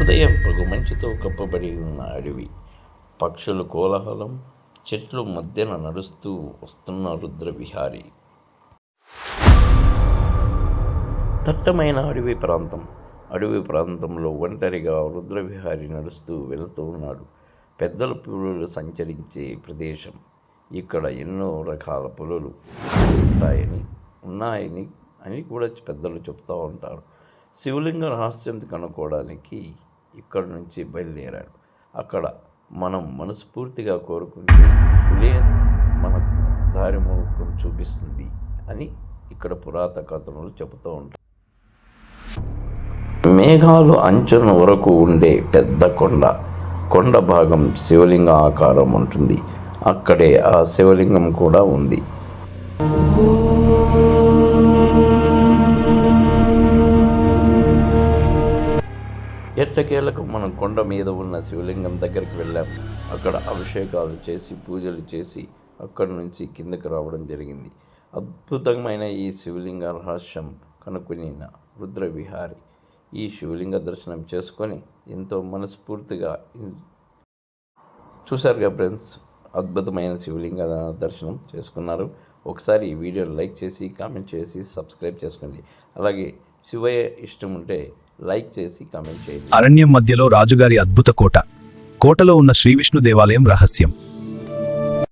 ఉదయం పొగమంచుతో కప్పబడి ఉన్న అడవి, పక్షుల కోలాహలం, చెట్లు మధ్యన నడుస్తూ వస్తున్న రుద్రవిహారి. దట్టమైన అడవి ప్రాంతంలో ఒంటరిగా రుద్రవిహారి నడుస్తూ వెళుతూ ఉన్నాడు. పెద్దల పులులు సంచరించే ప్రదేశం. ఇక్కడ ఎన్నో రకాల పులులు ఉన్నాయని కూడా పెద్దలు చెప్తూ ఉంటారు. శివలింగ రహస్యం కనుక్కోవడానికి ఇక్కడి నుంచి బయలుదేరాడు. అక్కడ మనం మనస్ఫూర్తిగా కోరుకుంటే పులే మనకు దారి మార్గం చూపిస్తుంది అని ఇక్కడ పురాతన కథలు చెబుతూ ఉంటారు. మేఘాలు అంచున వరకు ఉండే పెద్ద కొండ భాగం శివలింగ ఆకారం ఉంటుంది. అక్కడే ఆ శివలింగం కూడా ఉంది. ఎట్టకేలకు మనం కొండ మీద ఉన్న శివలింగం దగ్గరికి వెళ్ళాం. అక్కడ అభిషేకాలు చేసి పూజలు చేసి అక్కడి నుంచి కిందకి రావడం జరిగింది. అద్భుతమైన ఈ శివలింగ రహస్యం కనుక్కునిన రుద్రవిహారి ఈ శివలింగ దర్శనం చేసుకొని ఎంతో మనస్ఫూర్తిగా చూశారుగా ఫ్రెండ్స్, అద్భుతమైన శివలింగ దర్శనం చేసుకున్నారు. ఒకసారి ఈ వీడియోని లైక్ చేసి కామెంట్ చేసి సబ్స్క్రైబ్ చేసుకోండి. అలాగే శివయ్య ఇష్టం ఉంటే లైక్ చేసి కామెంట్ చేయండి. అరణ్యం మధ్యలో రాజుగారి అద్భుత కోటలో ఉన్న శ్రీవిష్ణు దేవాలయం రహస్యం.